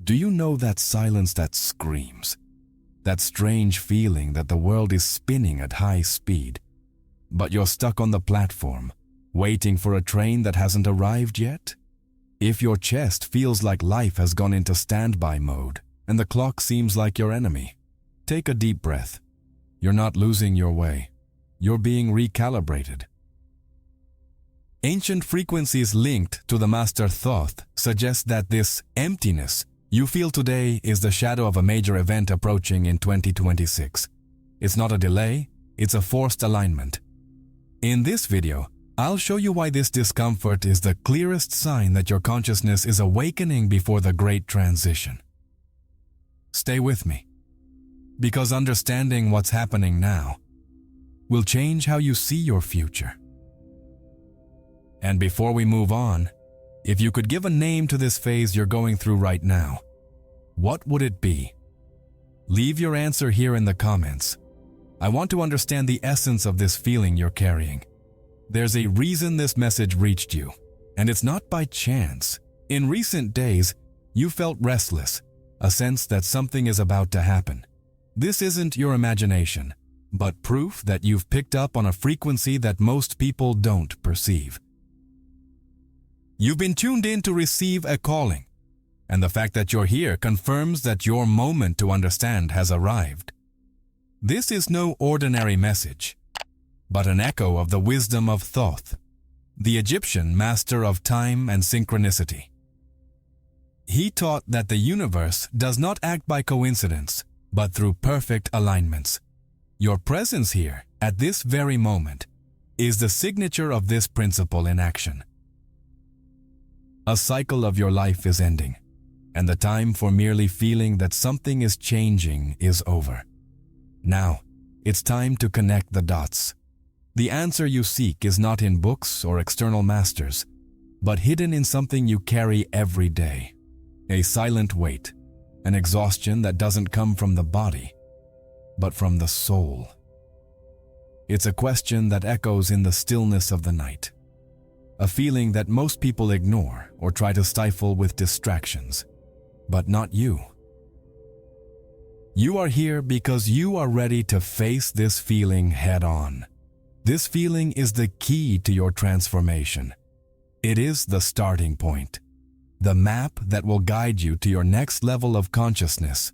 Do you know that silence that screams? That strange feeling that the world is spinning at high speed, but you're stuck on the platform, waiting for a train that hasn't arrived yet? If your chest feels like life has gone into standby mode and the clock seems like your enemy, take a deep breath. You're not losing your way. You're being recalibrated. Ancient frequencies linked to the master Thoth suggest that this emptiness you feel today is the shadow of a major event approaching in 2026. It's not a delay, it's a forced alignment. In this video, I'll show you why this discomfort is the clearest sign that your consciousness is awakening before the great transition. Stay with me, because understanding what's happening now will change how you see your future. And before we move on, if you could give a name to this phase you're going through right now, what would it be? Leave your answer here in the comments. I want to understand the essence of this feeling you're carrying. There's a reason this message reached you, and it's not by chance. In recent days, you felt restless, a sense that something is about to happen. This isn't your imagination, but proof that you've picked up on a frequency that most people don't perceive. You've been tuned in to receive a calling, and the fact that you're here confirms that your moment to understand has arrived. This is no ordinary message, but an echo of the wisdom of Thoth, the Egyptian master of time and synchronicity. He taught that the universe does not act by coincidence, but through perfect alignments. Your presence here, at this very moment, is the signature of this principle in action. A cycle of your life is ending, and the time for merely feeling that something is changing is over. Now, it's time to connect the dots. The answer you seek is not in books or external masters, but hidden in something you carry every day. A silent weight, an exhaustion that doesn't come from the body, but from the soul. It's a question that echoes in the stillness of the night. A feeling that most people ignore or try to stifle with distractions, but not you. You are here because you are ready to face this feeling head on. This feeling is the key to your transformation. It is the starting point, the map that will guide you to your next level of consciousness.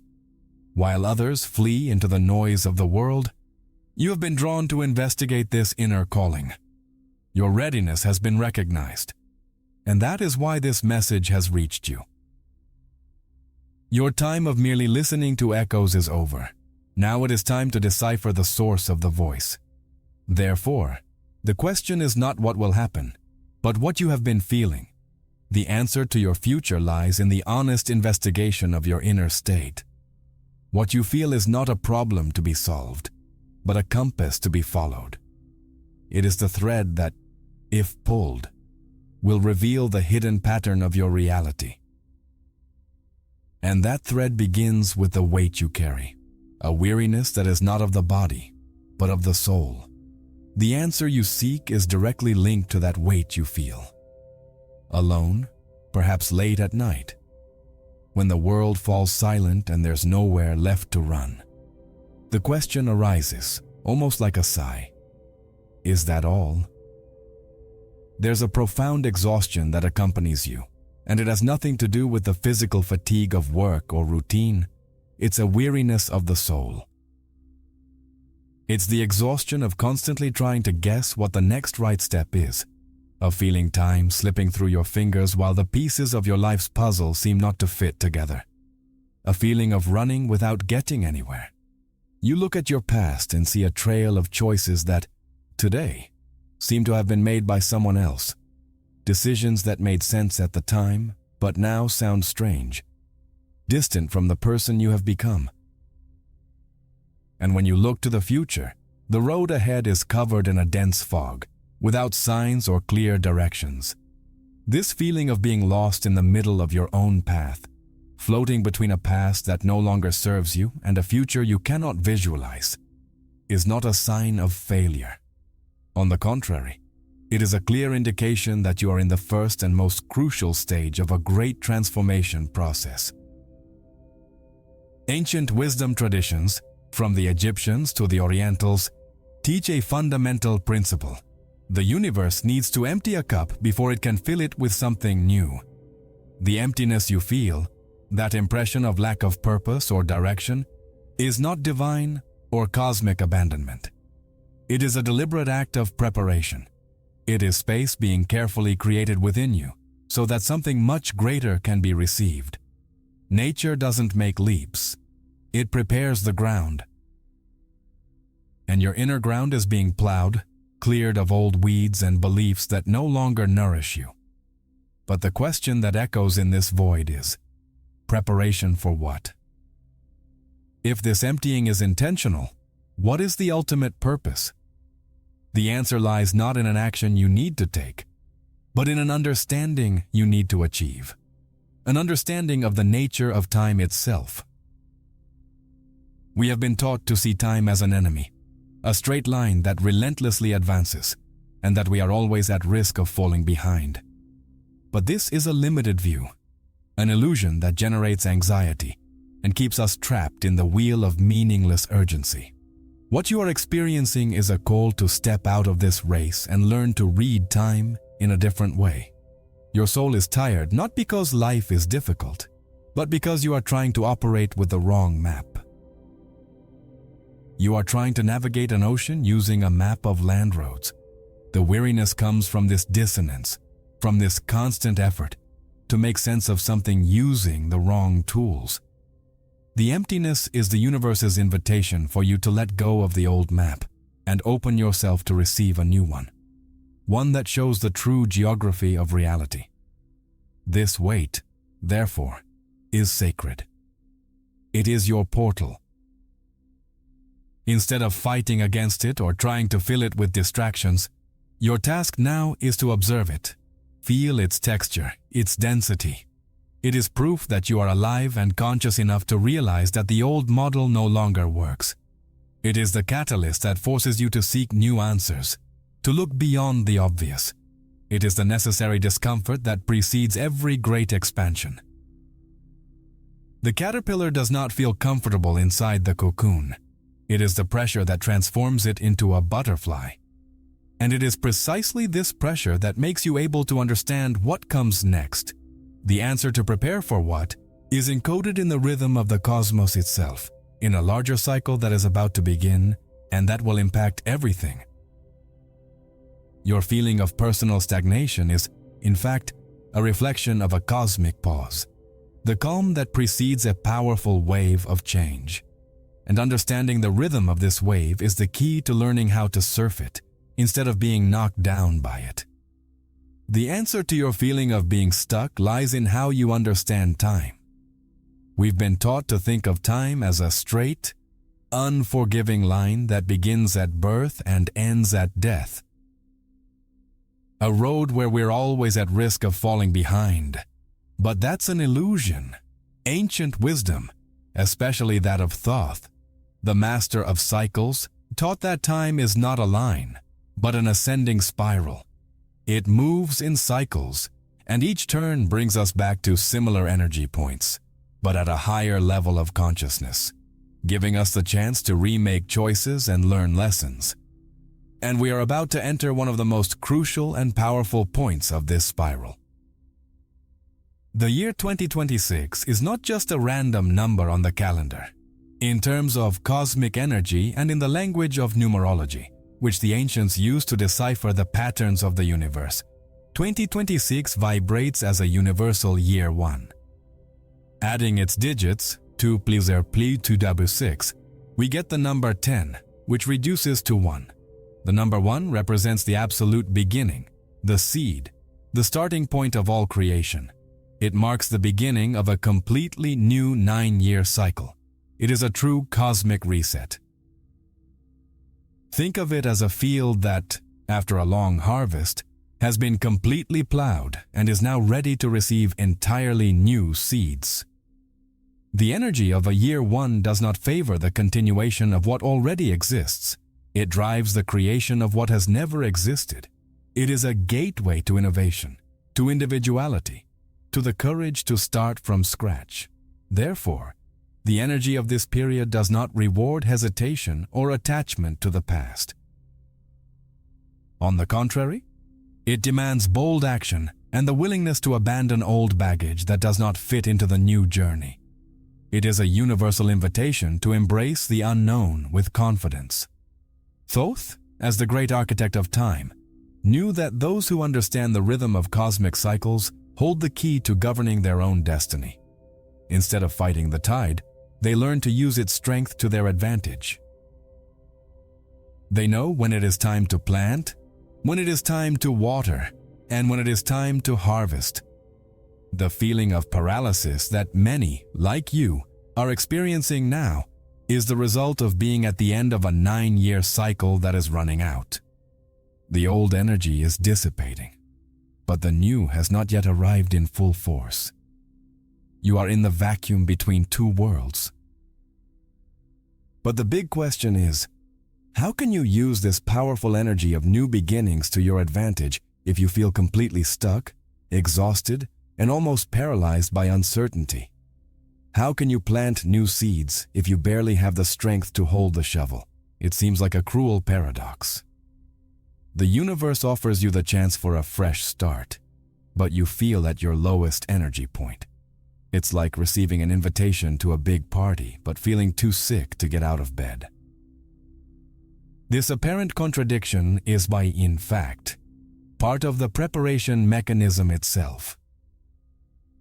While others flee into the noise of the world, you have been drawn to investigate this inner calling. Your readiness has been recognized, and that is why this message has reached you. Your time of merely listening to echoes is over. Now it is time to decipher the source of the voice. Therefore, the question is not what will happen, but what you have been feeling. The answer to your future lies in the honest investigation of your inner state. What you feel is not a problem to be solved, but a compass to be followed. It is the thread that, if pulled, will reveal the hidden pattern of your reality. And that thread begins with the weight you carry, a weariness that is not of the body, but of the soul. The answer you seek is directly linked to that weight you feel. Alone, perhaps late at night, when the world falls silent and there's nowhere left to run. The question arises, almost like a sigh. Is that all? There's a profound exhaustion that accompanies you, and it has nothing to do with the physical fatigue of work or routine. It's a weariness of the soul. It's the exhaustion of constantly trying to guess what the next right step is, of feeling time slipping through your fingers while the pieces of your life's puzzle seem not to fit together. A feeling of running without getting anywhere. You look at your past and see a trail of choices that, today, seem to have been made by someone else. Decisions that made sense at the time, but now sound strange, distant from the person you have become. And when you look to the future, the road ahead is covered in a dense fog, without signs or clear directions. This feeling of being lost in the middle of your own path, floating between a past that no longer serves you and a future you cannot visualize, is not a sign of failure. On the contrary, it is a clear indication that you are in the first and most crucial stage of a great transformation process. Ancient wisdom traditions, from the Egyptians to the Orientals, teach a fundamental principle. The universe needs to empty a cup before it can fill it with something new. The emptiness you feel, that impression of lack of purpose or direction, is not divine or cosmic abandonment. It is a deliberate act of preparation. It is space being carefully created within you so that something much greater can be received. Nature doesn't make leaps. It prepares the ground. And your inner ground is being plowed, cleared of old weeds and beliefs that no longer nourish you. But the question that echoes in this void is, preparation for what? If this emptying is intentional, what is the ultimate purpose? The answer lies not in an action you need to take, but in an understanding you need to achieve. An understanding of the nature of time itself. We have been taught to see time as an enemy, a straight line that relentlessly advances, and that we are always at risk of falling behind. But this is a limited view, an illusion that generates anxiety and keeps us trapped in the wheel of meaningless urgency. What you are experiencing is a call to step out of this race and learn to read time in a different way. Your soul is tired not because life is difficult, but because you are trying to operate with the wrong map. You are trying to navigate an ocean using a map of land roads. The weariness comes from this dissonance, from this constant effort to make sense of something using the wrong tools. The emptiness is the universe's invitation for you to let go of the old map and open yourself to receive a new one that shows the true geography of reality. This weight, therefore, is sacred. It is your portal. Instead of fighting against it or trying to fill it with distractions, your task now is to observe it, feel its texture, its density. It is proof that you are alive and conscious enough to realize that the old model no longer works. It is the catalyst that forces you to seek new answers, to look beyond the obvious. It is the necessary discomfort that precedes every great expansion. The caterpillar does not feel comfortable inside the cocoon. It is the pressure that transforms it into a butterfly. And it is precisely this pressure that makes you able to understand what comes next. The answer to prepare for what is encoded in the rhythm of the cosmos itself, in a larger cycle that is about to begin and that will impact everything. Your feeling of personal stagnation is, in fact, a reflection of a cosmic pause, the calm that precedes a powerful wave of change. And understanding the rhythm of this wave is the key to learning how to surf it, instead of being knocked down by it. The answer to your feeling of being stuck lies in how you understand time. We've been taught to think of time as a straight, unforgiving line that begins at birth and ends at death. A road where we're always at risk of falling behind. But that's an illusion. Ancient wisdom, especially that of Thoth, the master of cycles, taught that time is not a line, but an ascending spiral. It moves in cycles, and each turn brings us back to similar energy points, but at a higher level of consciousness, giving us the chance to remake choices and learn lessons. And we are about to enter one of the most crucial and powerful points of this spiral. The year 2026 is not just a random number on the calendar. In terms of cosmic energy and in the language of numerology, which the ancients used to decipher the patterns of the universe, 2026 vibrates as a universal year 1. Adding its digits, 2 plus 2 we get the number 10, which reduces to 1. The number 1 represents the absolute beginning, the seed, the starting point of all creation. It marks the beginning of a completely new 9-year cycle. It is a true cosmic reset. Think of it as a field that, after a long harvest, has been completely plowed and is now ready to receive entirely new seeds. The energy of a year 1 does not favor the continuation of what already exists. It drives the creation of what has never existed. It is a gateway to innovation, to individuality, to the courage to start from scratch. Therefore, The energy of this period does not reward hesitation or attachment to the past. On the contrary, it demands bold action and the willingness to abandon old baggage that does not fit into the new journey. It is a universal invitation to embrace the unknown with confidence. Thoth, as the great architect of time, knew that those who understand the rhythm of cosmic cycles hold the key to governing their own destiny. Instead of fighting the tide, they learn to use its strength to their advantage. They know when it is time to plant, when it is time to water, and when it is time to harvest. The feeling of paralysis that many, like you, are experiencing now is the result of being at the end of a 9-year cycle that is running out. The old energy is dissipating, but the new has not yet arrived in full force. You are in the vacuum between two worlds. But the big question is, how can you use this powerful energy of new beginnings to your advantage if you feel completely stuck, exhausted, and almost paralyzed by uncertainty? How can you plant new seeds if you barely have the strength to hold the shovel? It seems like a cruel paradox. The universe offers you the chance for a fresh start, but you feel at your lowest energy point. It's like receiving an invitation to a big party but feeling too sick to get out of bed. This apparent contradiction is in fact, part of the preparation mechanism itself.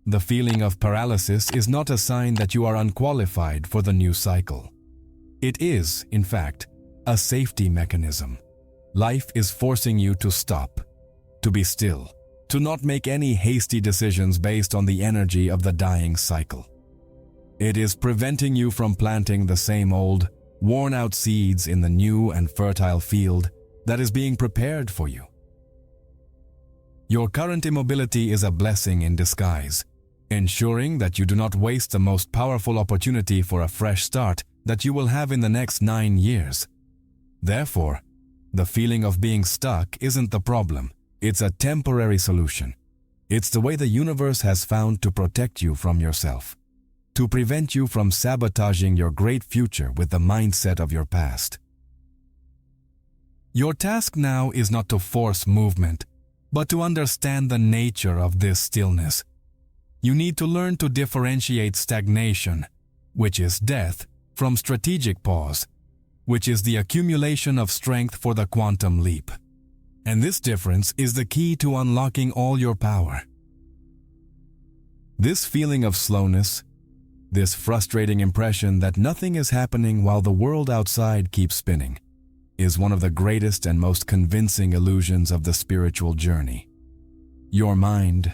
The feeling of paralysis is not a sign that you are unqualified for the new cycle. It is, in fact, a safety mechanism. Life is forcing you to stop, to be still, to not make any hasty decisions based on the energy of the dying cycle. It is preventing you from planting the same old, worn-out seeds in the new and fertile field that is being prepared for you. Your current immobility is a blessing in disguise, ensuring that you do not waste the most powerful opportunity for a fresh start that you will have in the next 9 years. Therefore, the feeling of being stuck isn't the problem. It's a temporary solution. It's the way the universe has found to protect you from yourself, to prevent you from sabotaging your great future with the mindset of your past. Your task now is not to force movement, but to understand the nature of this stillness. You need to learn to differentiate stagnation, which is death, from strategic pause, which is the accumulation of strength for the quantum leap. And this difference is the key to unlocking all your power. This feeling of slowness, this frustrating impression that nothing is happening while the world outside keeps spinning, is one of the greatest and most convincing illusions of the spiritual journey. Your mind,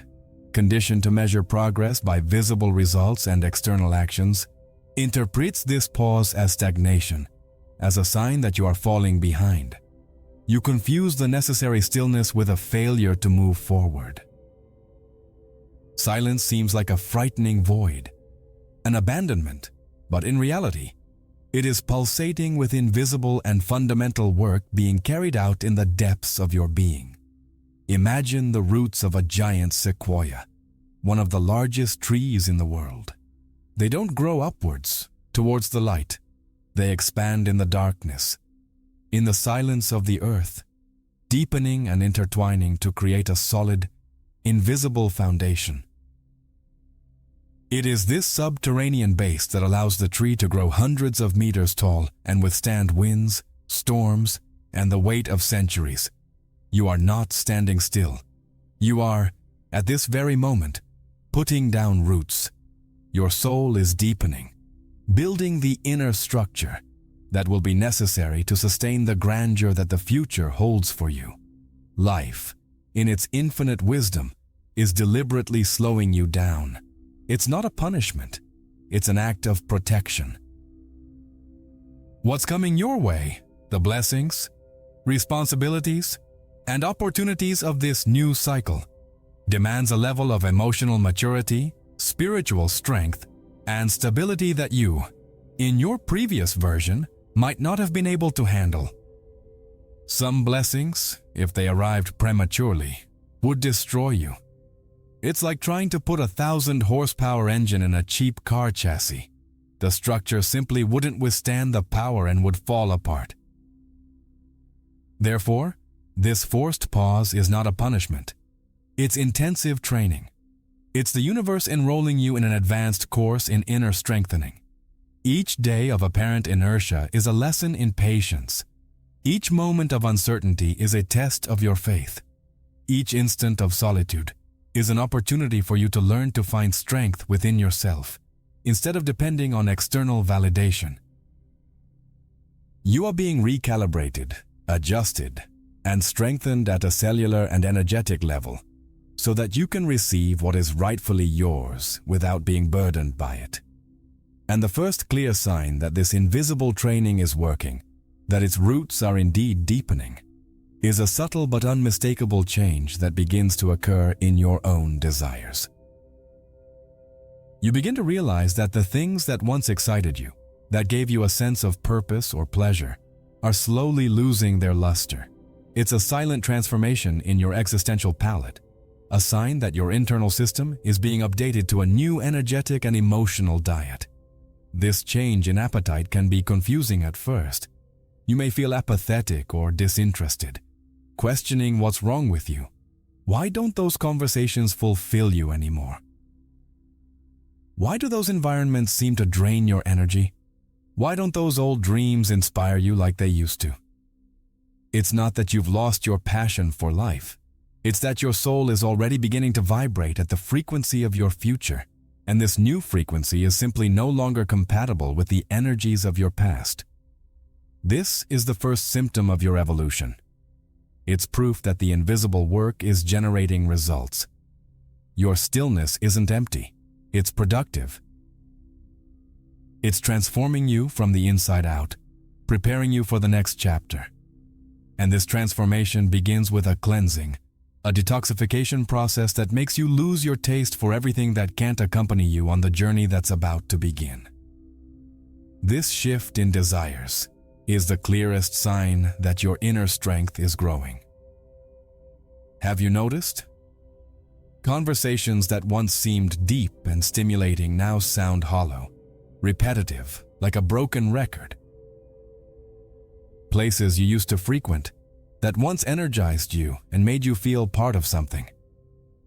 conditioned to measure progress by visible results and external actions, interprets this pause as stagnation, as a sign that you are falling behind. You confuse the necessary stillness with a failure to move forward. Silence seems like a frightening void, an abandonment, but in reality, it is pulsating with invisible and fundamental work being carried out in the depths of your being. Imagine the roots of a giant sequoia, one of the largest trees in the world. They don't grow upwards, towards the light. They expand in the darkness, in the silence of the earth, deepening and intertwining to create a solid, invisible foundation. It is this subterranean base that allows the tree to grow hundreds of meters tall and withstand winds, storms, and the weight of centuries. You are not standing still. You are, at this very moment, putting down roots. Your soul is deepening, building the inner structure that will be necessary to sustain the grandeur that the future holds for you. Life, in its infinite wisdom, is deliberately slowing you down. It's not a punishment. It's an act of protection. What's coming your way, the blessings, responsibilities, and opportunities of this new cycle, demands a level of emotional maturity, spiritual strength, and stability that you, in your previous version, might not have been able to handle. Some blessings, if they arrived prematurely, would destroy you. It's like trying to put a 1,000 horsepower engine in a cheap car chassis. The structure simply wouldn't withstand the power and would fall apart. Therefore, this forced pause is not a punishment. It's intensive training. It's the universe enrolling you in an advanced course in inner strengthening. Each day of apparent inertia is a lesson in patience. Each moment of uncertainty is a test of your faith. Each instant of solitude is an opportunity for you to learn to find strength within yourself, instead of depending on external validation. You are being recalibrated, adjusted, and strengthened at a cellular and energetic level, so that you can receive what is rightfully yours without being burdened by it. And the first clear sign that this invisible training is working, that its roots are indeed deepening, is a subtle but unmistakable change that begins to occur in your own desires. You begin to realize that the things that once excited you, that gave you a sense of purpose or pleasure, are slowly losing their luster. It's a silent transformation in your existential palette, a sign that your internal system is being updated to a new energetic and emotional diet. This change in appetite can be confusing at first. You may feel apathetic or disinterested, questioning what's wrong with you. Why don't those conversations fulfill you anymore? Why do those environments seem to drain your energy? Why don't those old dreams inspire you like they used to? It's not that you've lost your passion for life. It's that your soul is already beginning to vibrate at the frequency of your future, and this new frequency is simply no longer compatible with the energies of your past. This is the first symptom of your evolution. It's proof that the invisible work is generating results. Your stillness isn't empty, it's productive. It's transforming you from the inside out, preparing you for the next chapter. And this transformation begins with a cleansing, a detoxification process that makes you lose your taste for everything that can't accompany you on the journey that's about to begin. This shift in desires is the clearest sign that your inner strength is growing. Have you noticed? Conversations that once seemed deep and stimulating now sound hollow, repetitive, like a broken record. Places you used to frequent, that once energized you and made you feel part of something,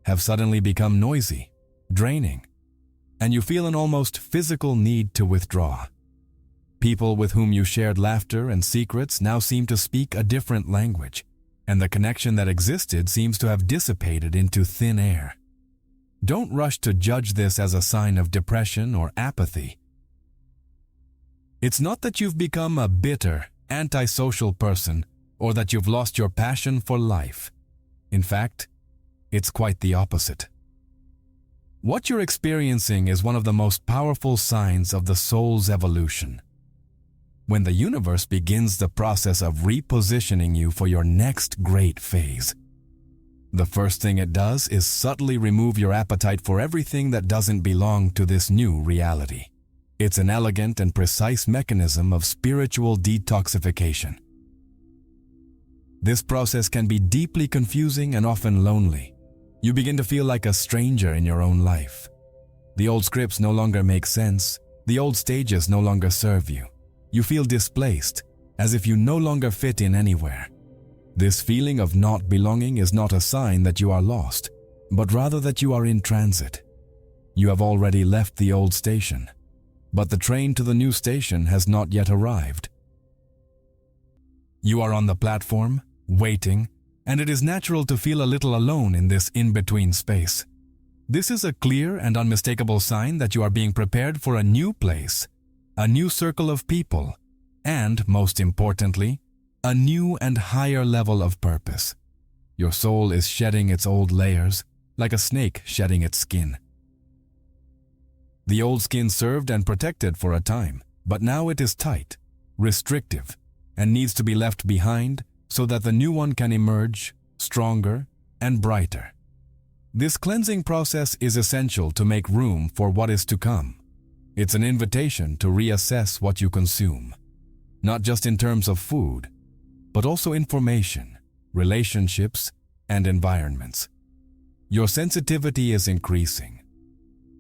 have suddenly become noisy, draining, and you feel an almost physical need to withdraw. People with whom you shared laughter and secrets now seem to speak a different language, and the connection that existed seems to have dissipated into thin air. Don't rush to judge this as a sign of depression or apathy. It's not that you've become a bitter, antisocial person, or that you've lost your passion for life. In fact, it's quite the opposite. What you're experiencing is one of the most powerful signs of the soul's evolution. When the universe begins the process of repositioning you for your next great phase, the first thing it does is subtly remove your appetite for everything that doesn't belong to this new reality. It's an elegant and precise mechanism of spiritual detoxification. This process can be deeply confusing and often lonely. You begin to feel like a stranger in your own life. The old scripts no longer make sense. The old stages no longer serve you. You feel displaced, as if you no longer fit in anywhere. This feeling of not belonging is not a sign that you are lost, but rather that you are in transit. You have already left the old station, but the train to the new station has not yet arrived. You are on the platform, waiting, and it is natural to feel a little alone in this in-between space. This is a clear and unmistakable sign that you are being prepared for a new place, a new circle of people, and, most importantly, a new and higher level of purpose. Your soul is shedding its old layers, like a snake shedding its skin. The old skin served and protected for a time, but now it is tight, restrictive, and needs to be left behind so that the new one can emerge, stronger and brighter. This cleansing process is essential to make room for what is to come. It's an invitation to reassess what you consume, not just in terms of food, but also information, relationships, and environments. Your sensitivity is increasing.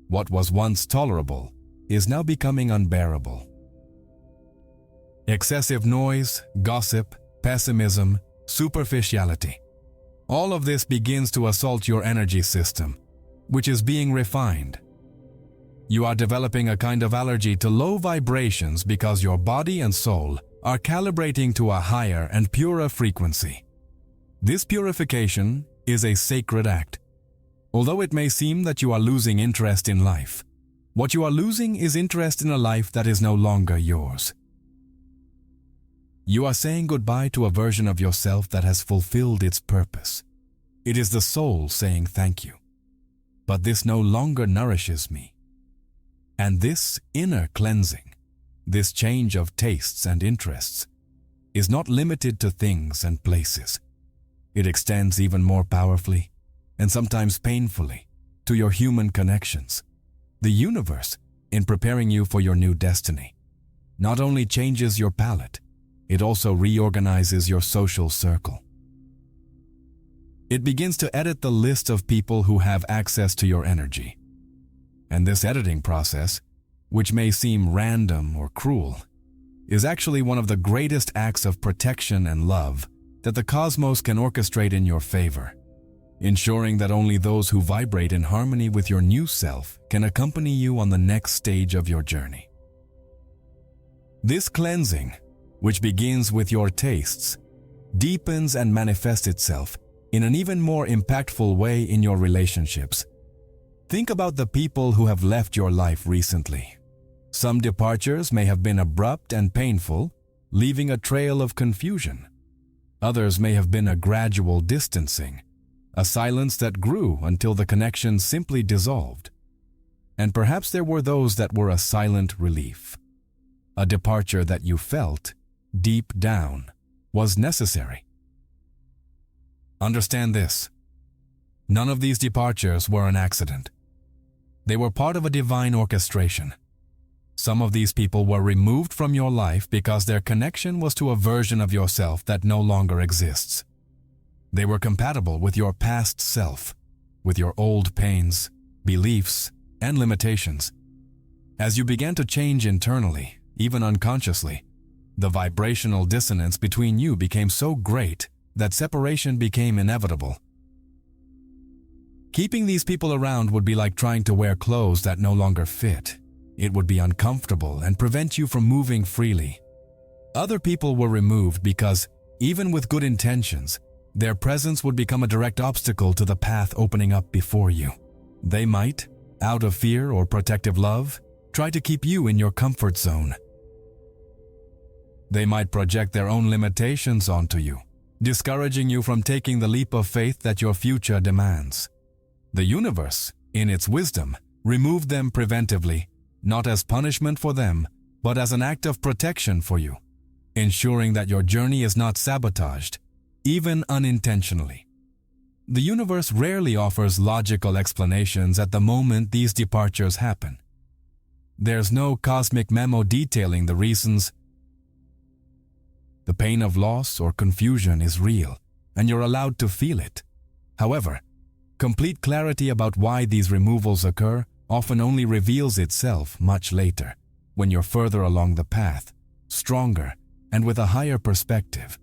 What was once tolerable is now becoming unbearable. Excessive noise, gossip, pessimism, superficiality. All of this begins to assault your energy system, which is being refined. You are developing a kind of allergy to low vibrations because your body and soul are calibrating to a higher and purer frequency. This purification is a sacred act. Although it may seem that you are losing interest in life, what you are losing is interest in a life that is no longer yours. You are saying goodbye to a version of yourself that has fulfilled its purpose. It is the soul saying thank you. But this no longer nourishes me. And this inner cleansing, this change of tastes and interests, is not limited to things and places. It extends even more powerfully, and sometimes painfully, to your human connections. The universe, in preparing you for your new destiny, not only changes your palette, it also reorganizes your social circle. It begins to edit the list of people who have access to your energy. And this editing process, which may seem random or cruel, is actually one of the greatest acts of protection and love that the cosmos can orchestrate in your favor, ensuring that only those who vibrate in harmony with your new self can accompany you on the next stage of your journey. This cleansing, which begins with your tastes, deepens and manifests itself in an even more impactful way in your relationships. Think about the people who have left your life recently. Some departures may have been abrupt and painful, leaving a trail of confusion. Others may have been a gradual distancing, a silence that grew until the connection simply dissolved. And perhaps there were those that were a silent relief, a departure that you felt, deep down, was necessary. Understand this. None of these departures were an accident. They were part of a divine orchestration. Some of these people were removed from your life because their connection was to a version of yourself that no longer exists. They were compatible with your past self, with your old pains, beliefs, and limitations. As you began to change internally, even unconsciously, the vibrational dissonance between you became so great that separation became inevitable. Keeping these people around would be like trying to wear clothes that no longer fit. It would be uncomfortable and prevent you from moving freely. Other people were removed because, even with good intentions, their presence would become a direct obstacle to the path opening up before you. They might, out of fear or protective love, try to keep you in your comfort zone. They might project their own limitations onto you, discouraging you from taking the leap of faith that your future demands. The universe, in its wisdom, removed them preventively, not as punishment for them, but as an act of protection for you, ensuring that your journey is not sabotaged, even unintentionally. The universe rarely offers logical explanations at the moment these departures happen. There's no cosmic memo detailing the reasons. The pain of loss or confusion is real, and you're allowed to feel it. However, complete clarity about why these removals occur often only reveals itself much later, when you're further along the path, stronger, and with a higher perspective.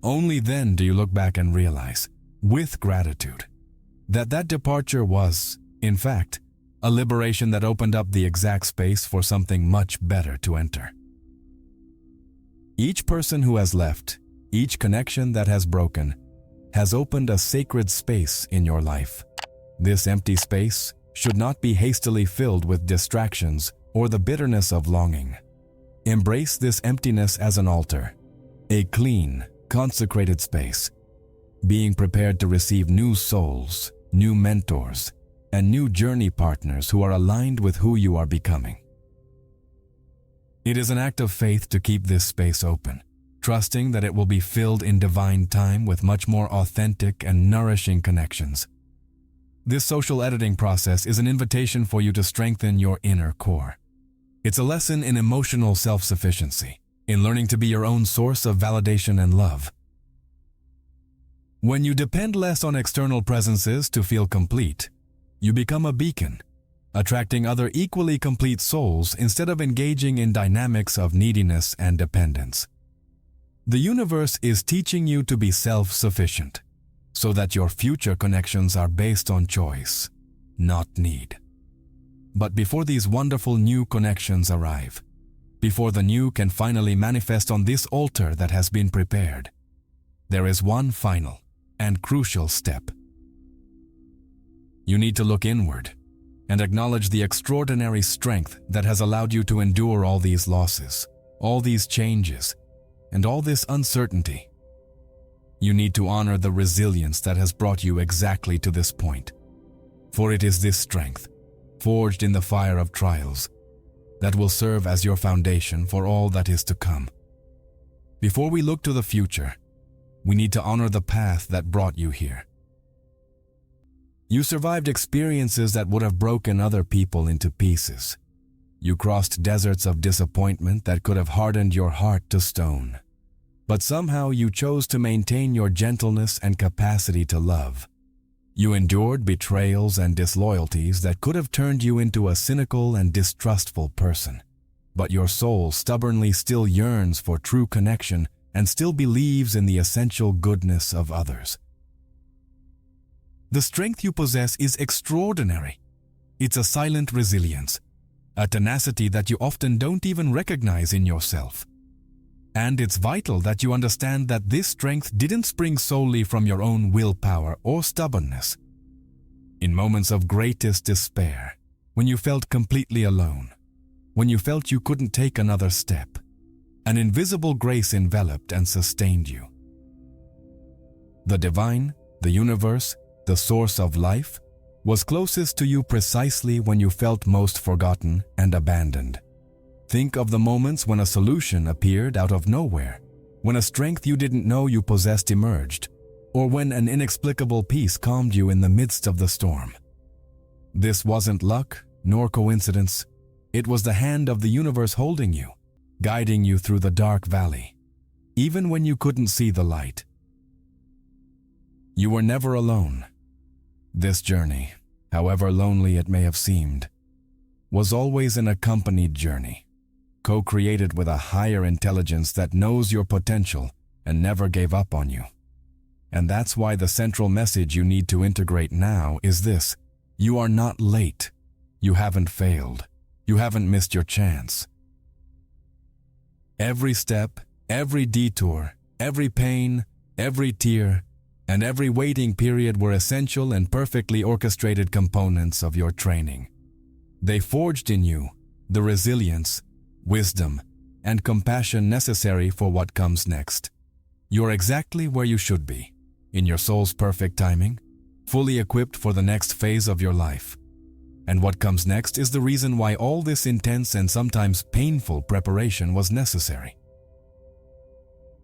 Only then do you look back and realize, with gratitude, that that departure was, in fact, a liberation that opened up the exact space for something much better to enter. Each person who has left, each connection that has broken, has opened a sacred space in your life. This empty space should not be hastily filled with distractions or the bitterness of longing. Embrace this emptiness as an altar, a clean, consecrated space, being prepared to receive new souls, new mentors, and new journey partners who are aligned with who you are becoming. It is an act of faith to keep this space open, trusting that it will be filled in divine time with much more authentic and nourishing connections. This social editing process is an invitation for you to strengthen your inner core. It's a lesson in emotional self-sufficiency, in learning to be your own source of validation and love. When you depend less on external presences to feel complete, you become a beacon, attracting other equally complete souls instead of engaging in dynamics of neediness and dependence. The universe is teaching you to be self-sufficient, so that your future connections are based on choice, not need. But before these wonderful new connections arrive, before the new can finally manifest on this altar that has been prepared, there is one final and crucial step. You need to look inward and acknowledge the extraordinary strength that has allowed you to endure all these losses, all these changes, and all this uncertainty. You need to honor the resilience that has brought you exactly to this point, for it is this strength, forged in the fire of trials, that will serve as your foundation for all that is to come. Before we look to the future, we need to honor the path that brought you here. You survived experiences that would have broken other people into pieces. You crossed deserts of disappointment that could have hardened your heart to stone. But somehow you chose to maintain your gentleness and capacity to love. You endured betrayals and disloyalties that could have turned you into a cynical and distrustful person. But your soul stubbornly still yearns for true connection and still believes in the essential goodness of others. The strength you possess is extraordinary. It's a silent resilience, a tenacity that you often don't even recognize in yourself. And it's vital that you understand that this strength didn't spring solely from your own willpower or stubbornness. In moments of greatest despair, when you felt completely alone, when you felt you couldn't take another step, an invisible grace enveloped and sustained you. The divine, the universe, the source of life, was closest to you precisely when you felt most forgotten and abandoned. Think of the moments when a solution appeared out of nowhere, when a strength you didn't know you possessed emerged, or when an inexplicable peace calmed you in the midst of the storm. This wasn't luck nor coincidence. It was the hand of the universe holding you, guiding you through the dark valley, even when you couldn't see the light. You were never alone. This journey, however lonely it may have seemed, was always an accompanied journey, co-created with a higher intelligence that knows your potential and never gave up on you. And that's why the central message you need to integrate now is this: you are not late. You haven't failed. You haven't missed your chance. Every step, every detour, every pain, every tear, and every waiting period were essential and perfectly orchestrated components of your training. They forged in you the resilience, wisdom, and compassion necessary for what comes next. You're exactly where you should be, in your soul's perfect timing, fully equipped for the next phase of your life. And what comes next is the reason why all this intense and sometimes painful preparation was necessary.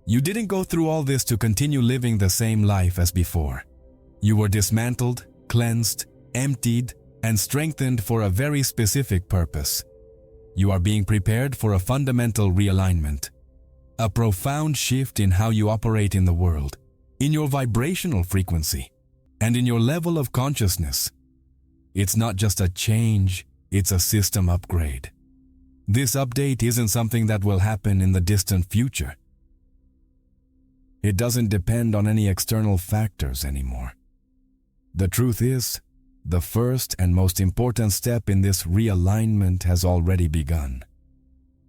You didn't go through all this to continue living the same life as before. You were dismantled, cleansed, emptied, and strengthened for a very specific purpose. You are being prepared for a fundamental realignment, a profound shift in how you operate in the world, in your vibrational frequency, and in your level of consciousness. It's not just a change, it's a system upgrade. This update isn't something that will happen in the distant future. It doesn't depend on any external factors anymore. The truth is, the first and most important step in this realignment has already begun.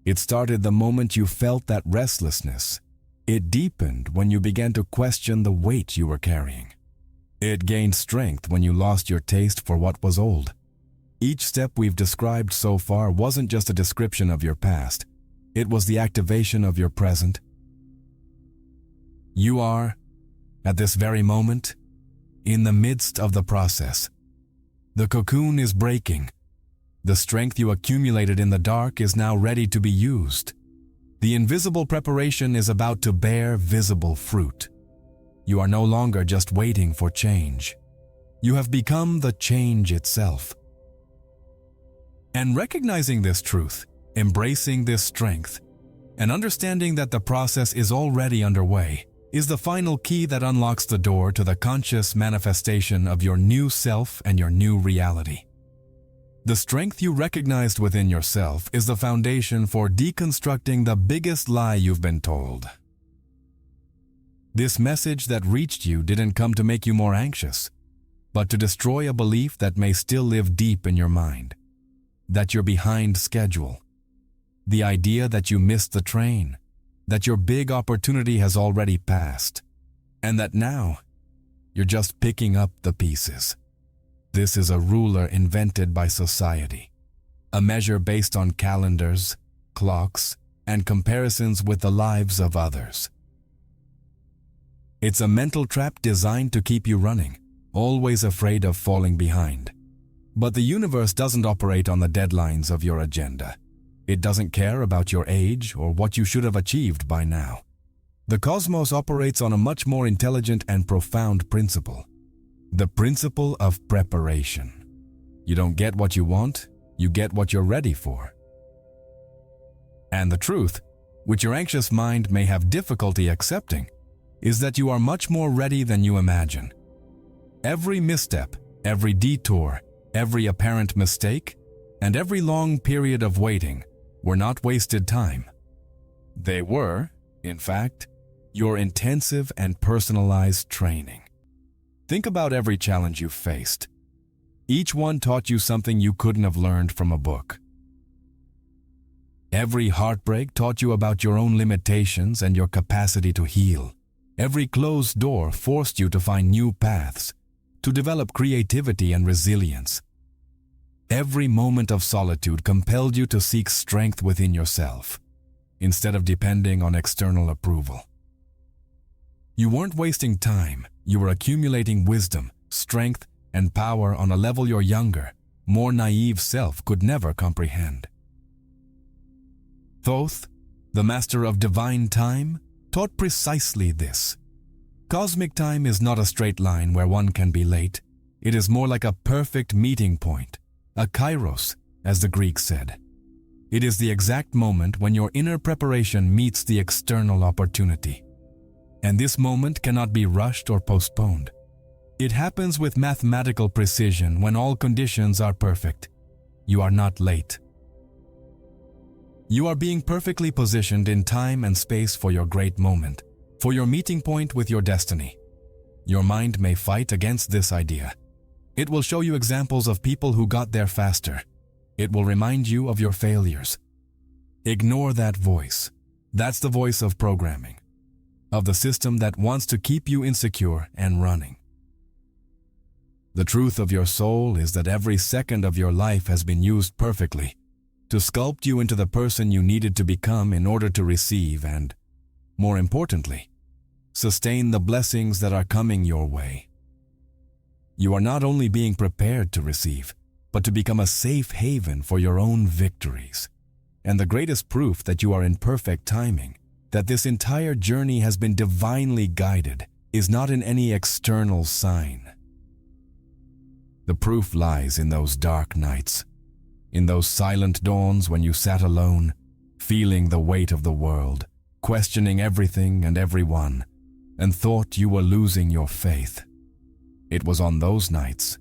It started the moment you felt that restlessness. It deepened when you began to question the weight you were carrying. It gained strength when you lost your taste for what was old. Each step we've described so far wasn't just a description of your past. It was the activation of your present. You are, at this very moment, in the midst of the process. The cocoon is breaking. The strength you accumulated in the dark is now ready to be used. The invisible preparation is about to bear visible fruit. You are no longer just waiting for change. You have become the change itself. And recognizing this truth, embracing this strength, and understanding that the process is already underway, is the final key that unlocks the door to the conscious manifestation of your new self and your new reality. The strength you recognized within yourself is the foundation for deconstructing the biggest lie you've been told. This message that reached you didn't come to make you more anxious, but to destroy a belief that may still live deep in your mind, that you're behind schedule, the idea that you missed the train, that your big opportunity has already passed, and that now you're just picking up the pieces. This is a ruler invented by society, a measure based on calendars, clocks, and comparisons with the lives of others. It's a mental trap designed to keep you running, always afraid of falling behind. But the universe doesn't operate on the deadlines of your agenda. It doesn't care about your age or what you should have achieved by now. The cosmos operates on a much more intelligent and profound principle. The principle of preparation. You don't get what you want, you get what you're ready for. And the truth, which your anxious mind may have difficulty accepting, is that you are much more ready than you imagine. Every misstep, every detour, every apparent mistake, and every long period of waiting were not wasted time. They were, in fact, your intensive and personalized training. Think about every challenge you've faced. Each one taught you something you couldn't have learned from a book. Every heartbreak taught you about your own limitations and your capacity to heal. Every closed door forced you to find new paths, to develop creativity and resilience. Every moment of solitude compelled you to seek strength within yourself, instead of depending on external approval. You weren't wasting time, you were accumulating wisdom, strength, and power on a level your younger, more naive self could never comprehend. Thoth, the master of divine time, taught precisely this. Cosmic time is not a straight line where one can be late. It is more like a perfect meeting point, a kairos, as the Greeks said. It is the exact moment when your inner preparation meets the external opportunity. And this moment cannot be rushed or postponed. It happens with mathematical precision when all conditions are perfect. You are not late. You are being perfectly positioned in time and space for your great moment, for your meeting point with your destiny. Your mind may fight against this idea. It will show you examples of people who got there faster. It will remind you of your failures. Ignore that voice. That's the voice of programming, of the system that wants to keep you insecure and running. The truth of your soul is that every second of your life has been used perfectly to sculpt you into the person you needed to become in order to receive and, more importantly, sustain the blessings that are coming your way. You are not only being prepared to receive, but to become a safe haven for your own victories. And the greatest proof that you are in perfect timing, that this entire journey has been divinely guided, is not in any external sign. The proof lies in those dark nights, in those silent dawns when you sat alone, feeling the weight of the world, questioning everything and everyone, and thought you were losing your faith. It was on those nights,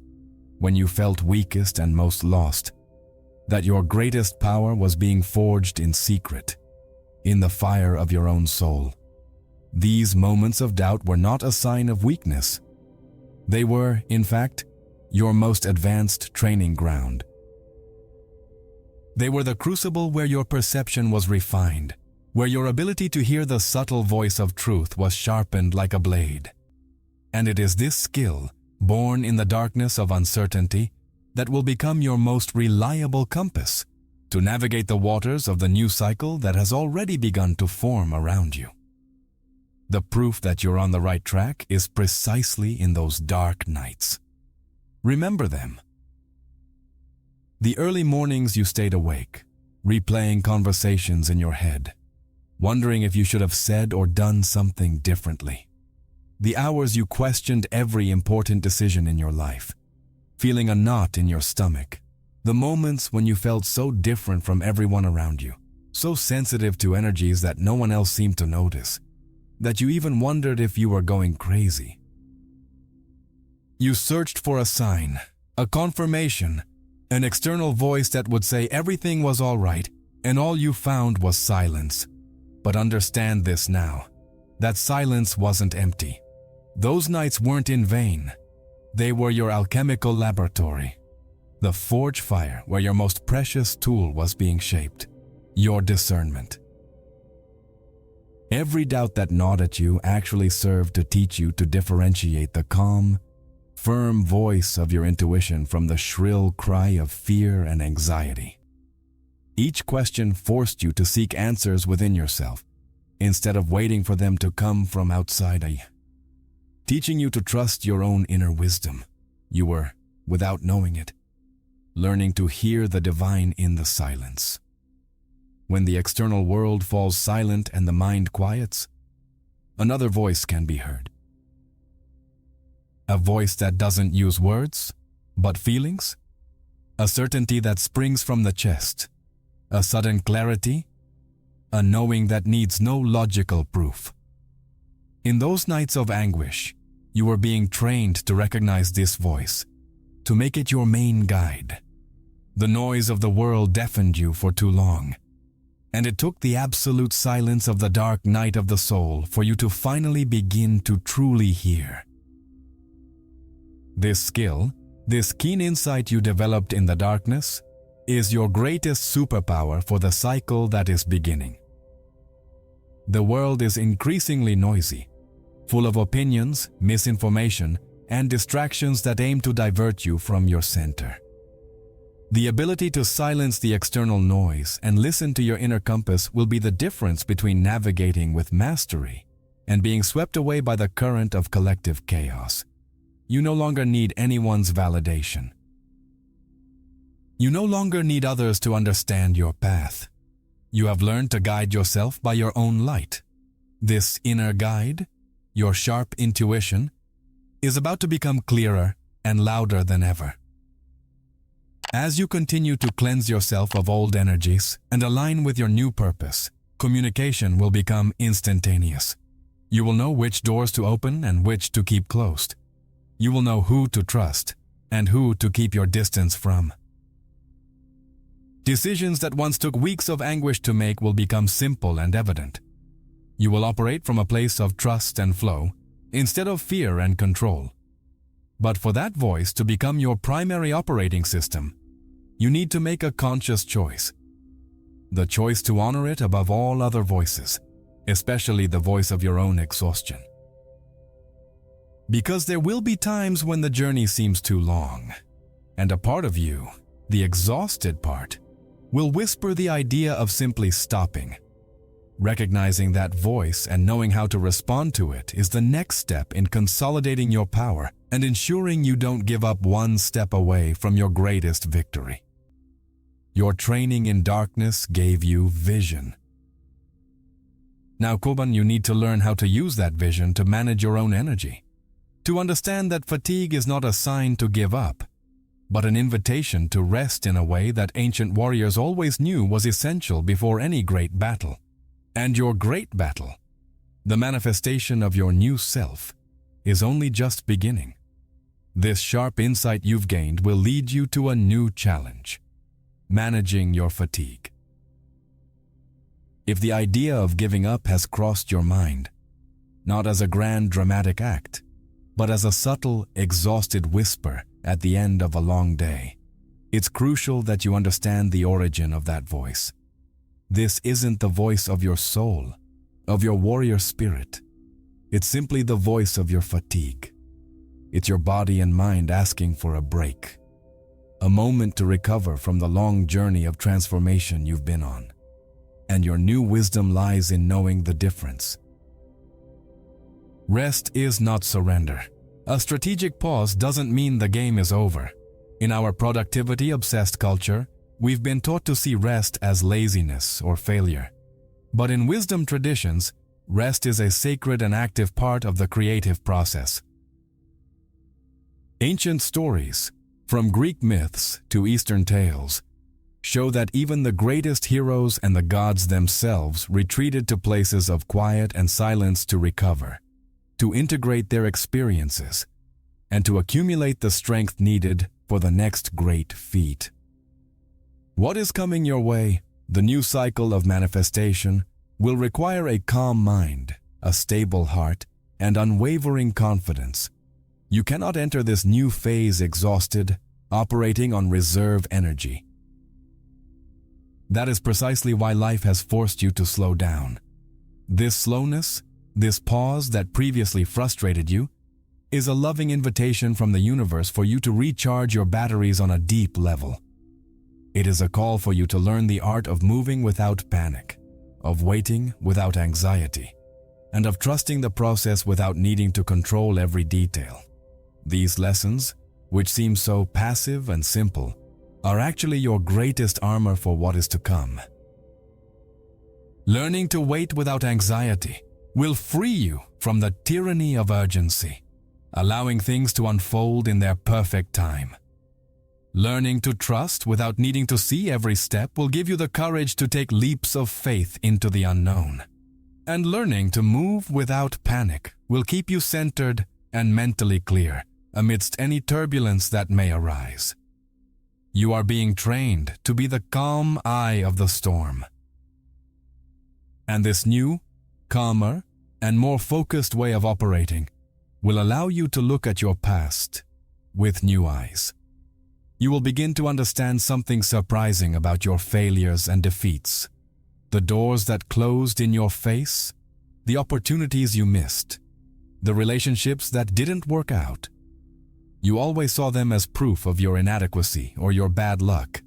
when you felt weakest and most lost, that your greatest power was being forged in secret, in the fire of your own soul. These moments of doubt were not a sign of weakness. They were, in fact, your most advanced training ground. They were the crucible where your perception was refined, where your ability to hear the subtle voice of truth was sharpened like a blade. And it is this skill, born in the darkness of uncertainty, that will become your most reliable compass to navigate the waters of the new cycle that has already begun to form around you. The proof that you're on the right track is precisely in those dark nights. Remember them. The early mornings you stayed awake, replaying conversations in your head, wondering if you should have said or done something differently. The hours you questioned every important decision in your life, feeling a knot in your stomach. The moments when you felt so different from everyone around you, so sensitive to energies that no one else seemed to notice, that you even wondered if you were going crazy. You searched for a sign, a confirmation, An external voice that would say everything was all right and all you found was silence. But understand this now, that silence wasn't empty. Those nights weren't in vain. They were your alchemical laboratory, the forge fire where your most precious tool was being shaped, your discernment. Every doubt that gnawed at you actually served to teach you to differentiate the calm, firm voice of your intuition from the shrill cry of fear and anxiety. Each question forced you to seek answers within yourself, instead of waiting for them to come from outside you. Teaching you to trust your own inner wisdom, you were, without knowing it, learning to hear the divine in the silence. When the external world falls silent and the mind quiets, another voice can be heard. A voice that doesn't use words, but feelings. A certainty that springs from the chest. A sudden clarity. A knowing that needs no logical proof. In those nights of anguish, you were being trained to recognize this voice, to make it your main guide. The noise of the world deafened you for too long, and it took the absolute silence of the dark night of the soul for you to finally begin to truly hear. This skill, this keen insight you developed in the darkness, is your greatest superpower for the cycle that is beginning. The world is increasingly noisy, full of opinions, misinformation, and distractions that aim to divert you from your center. The ability to silence the external noise and listen to your inner compass will be the difference between navigating with mastery and being swept away by the current of collective chaos. You no longer need anyone's validation. You no longer need others to understand your path. You have learned to guide yourself by your own light. This inner guide, your sharp intuition, is about to become clearer and louder than ever. As you continue to cleanse yourself of old energies and align with your new purpose, communication will become instantaneous. You will know which doors to open and which to keep closed. You will know who to trust and who to keep your distance from. Decisions that once took weeks of anguish to make will become simple and evident. You will operate from a place of trust and flow instead of fear and control. But for that voice to become your primary operating system, you need to make a conscious choice. The choice to honor it above all other voices, especially the voice of your own exhaustion. Because there will be times when the journey seems too long, and a part of you, the exhausted part, will whisper the idea of simply stopping. Recognizing that voice and knowing how to respond to it is the next step in consolidating your power and ensuring you don't give up one step away from your greatest victory. Your training in darkness gave you vision. Now, Koban, you need to learn how to use that vision to manage your own energy. To understand that fatigue is not a sign to give up, but an invitation to rest in a way that ancient warriors always knew was essential before any great battle. And your great battle, the manifestation of your new self, is only just beginning. This sharp insight you've gained will lead you to a new challenge: managing your fatigue. If the idea of giving up has crossed your mind, not as a grand dramatic act, but as a subtle, exhausted whisper at the end of a long day, it's crucial that you understand the origin of that voice. This isn't the voice of your soul, of your warrior spirit. It's simply the voice of your fatigue. It's your body and mind asking for a break, a moment to recover from the long journey of transformation you've been on. And your new wisdom lies in knowing the difference. Rest is not surrender. A strategic pause doesn't mean the game is over. In our productivity-obsessed culture, we've been taught to see rest as laziness or failure. But in wisdom traditions, rest is a sacred and active part of the creative process. Ancient stories, from Greek myths to Eastern tales, show that even the greatest heroes and the gods themselves retreated to places of quiet and silence to recover, to integrate their experiences, and to accumulate the strength needed for the next great feat. What is coming your way, the new cycle of manifestation, will require a calm mind, a stable heart, and unwavering confidence. You cannot enter this new phase exhausted, operating on reserve energy. That is precisely why life has forced you to slow down. This slowness, this pause that previously frustrated you, is a loving invitation from the universe for you to recharge your batteries on a deep level. It is a call for you to learn the art of moving without panic, of waiting without anxiety, and of trusting the process without needing to control every detail. These lessons, which seem so passive and simple, are actually your greatest armor for what is to come. Learning to wait without anxiety will free you from the tyranny of urgency, allowing things to unfold in their perfect time. Learning to trust without needing to see every step will give you the courage to take leaps of faith into the unknown. And learning to move without panic will keep you centered and mentally clear amidst any turbulence that may arise. You are being trained to be the calm eye of the storm. And this new, calmer, and more focused way of operating will allow you to look at your past with new eyes. You will begin to understand something surprising about your failures and defeats, the doors that closed in your face, the opportunities you missed, the relationships that didn't work out. You always saw them as proof of your inadequacy or your bad luck,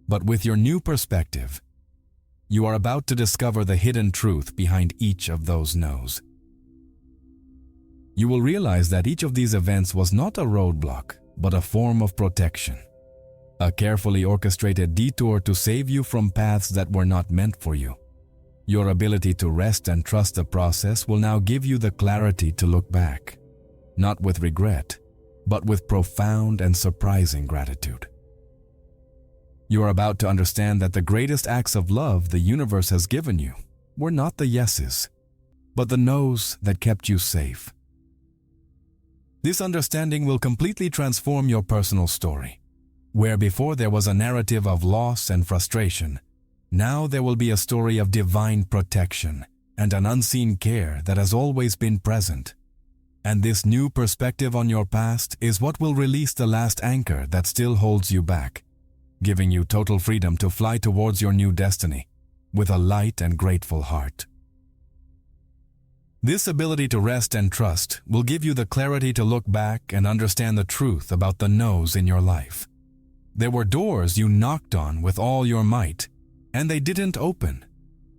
but with your new perspective, you are about to discover the hidden truth behind each of those no's. You will realize that each of these events was not a roadblock, but a form of protection. A carefully orchestrated detour to save you from paths that were not meant for you. Your ability to rest and trust the process will now give you the clarity to look back, not with regret, but with profound and surprising gratitude. You are about to understand that the greatest acts of love the universe has given you were not the yeses, but the no's that kept you safe. This understanding will completely transform your personal story. Where before there was a narrative of loss and frustration, now there will be a story of divine protection and an unseen care that has always been present. And this new perspective on your past is what will release the last anchor that still holds you back, giving you total freedom to fly towards your new destiny with a light and grateful heart. This ability to rest and trust will give you the clarity to look back and understand the truth about the no's in your life. There were doors you knocked on with all your might, and they didn't open.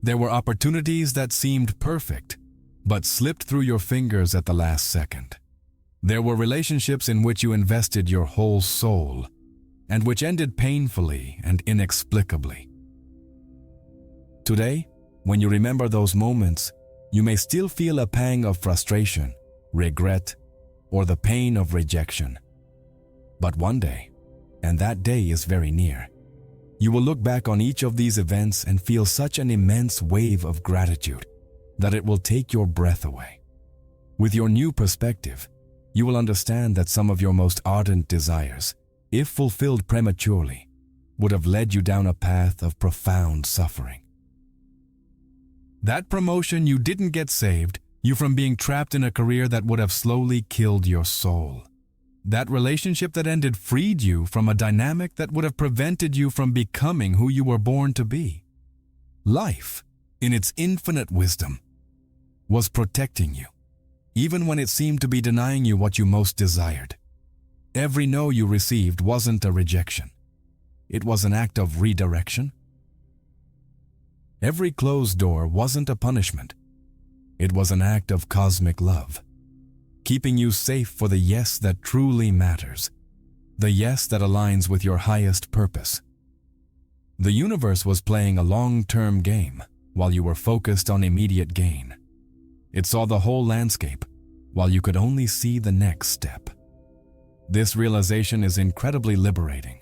There were opportunities that seemed perfect, but slipped through your fingers at the last second. There were relationships in which you invested your whole soul, and which ended painfully and inexplicably. Today, when you remember those moments, you may still feel a pang of frustration, regret, or the pain of rejection. But one day, and that day is very near, you will look back on each of these events and feel such an immense wave of gratitude that it will take your breath away. With your new perspective, you will understand that some of your most ardent desires, if fulfilled prematurely, would have led you down a path of profound suffering. That promotion you didn't get saved you from being trapped in a career that would have slowly killed your soul. That relationship that ended freed you from a dynamic that would have prevented you from becoming who you were born to be. Life, in its infinite wisdom, was protecting you, even when it seemed to be denying you what you most desired. Every no you received wasn't a rejection. It was an act of redirection. Every closed door wasn't a punishment. It was an act of cosmic love, keeping you safe for the yes that truly matters, the yes that aligns with your highest purpose. The universe was playing a long-term game while you were focused on immediate gain. It saw the whole landscape while you could only see the next step. This realization is incredibly liberating.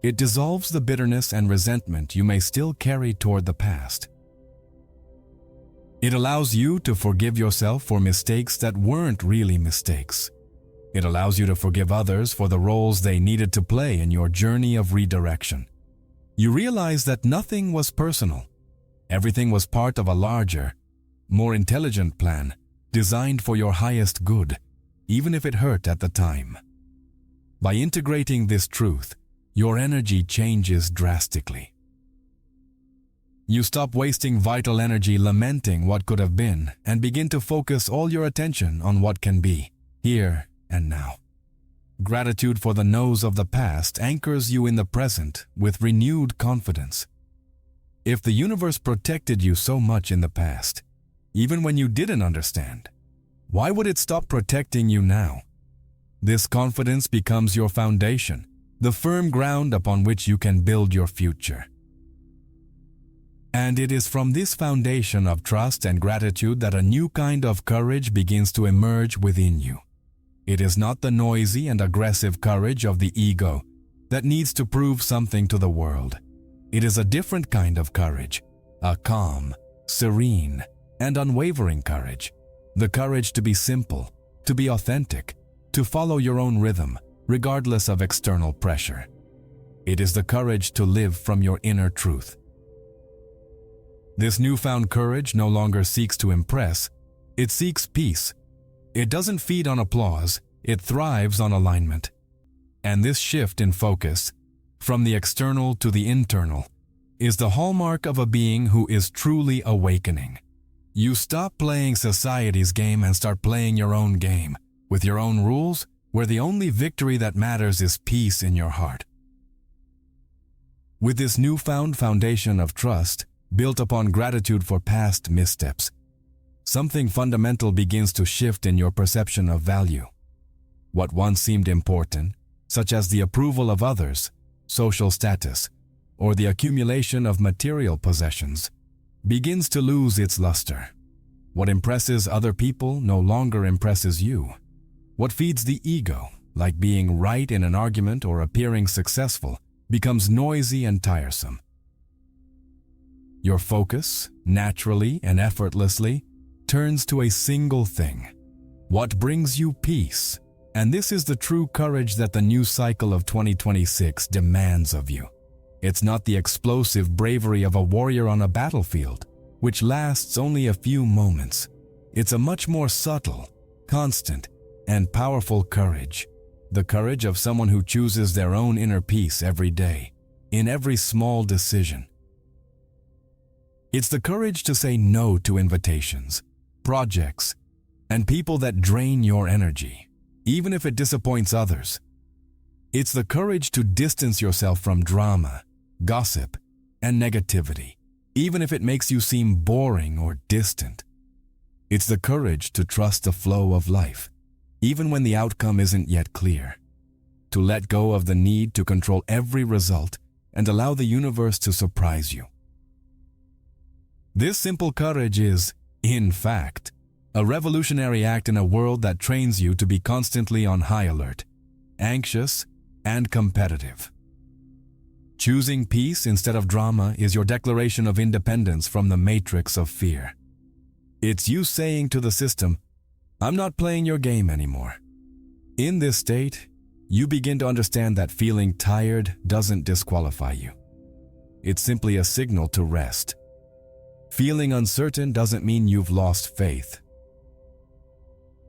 It dissolves the bitterness and resentment you may still carry toward the past. It allows you to forgive yourself for mistakes that weren't really mistakes. It allows you to forgive others for the roles they needed to play in your journey of redirection. You realize that nothing was personal. Everything was part of a larger, more intelligent plan designed for your highest good, even if it hurt at the time. By integrating this truth, your energy changes drastically. You stop wasting vital energy lamenting what could have been and begin to focus all your attention on what can be, here and now. Gratitude for the no's of the past anchors you in the present with renewed confidence. If the universe protected you so much in the past, even when you didn't understand, why would it stop protecting you now? This confidence becomes your foundation, the firm ground upon which you can build your future. And it is from this foundation of trust and gratitude that a new kind of courage begins to emerge within you. It is not the noisy and aggressive courage of the ego that needs to prove something to the world. It is a different kind of courage, a calm, serene, and unwavering courage. The courage to be simple, to be authentic, to follow your own rhythm, regardless of external pressure. It is the courage to live from your inner truth. This newfound courage no longer seeks to impress, it seeks peace. It doesn't feed on applause, it thrives on alignment. And this shift in focus, from the external to the internal, is the hallmark of a being who is truly awakening. You stop playing society's game and start playing your own game, with your own rules, where the only victory that matters is peace in your heart. With this newfound foundation of trust, built upon gratitude for past missteps, something fundamental begins to shift in your perception of value. What once seemed important, such as the approval of others, social status, or the accumulation of material possessions, begins to lose its luster. What impresses other people no longer impresses you. What feeds the ego, like being right in an argument or appearing successful, becomes noisy and tiresome. Your focus, naturally and effortlessly, turns to a single thing: what brings you peace. And this is the true courage that the new cycle of 2026 demands of you. It's not the explosive bravery of a warrior on a battlefield, which lasts only a few moments. It's a much more subtle, constant, and powerful courage. The courage of someone who chooses their own inner peace every day, in every small decision. It's the courage to say no to invitations, projects, and people that drain your energy, even if it disappoints others. It's the courage to distance yourself from drama, gossip, and negativity, even if it makes you seem boring or distant. It's the courage to trust the flow of life, even when the outcome isn't yet clear. To let go of the need to control every result and allow the universe to surprise you. This simple courage is, in fact, a revolutionary act in a world that trains you to be constantly on high alert, anxious, and competitive. Choosing peace instead of drama is your declaration of independence from the matrix of fear. It's you saying to the system, "I'm not playing your game anymore." In this state, you begin to understand that feeling tired doesn't disqualify you. It's simply a signal to rest. Feeling uncertain doesn't mean you've lost faith.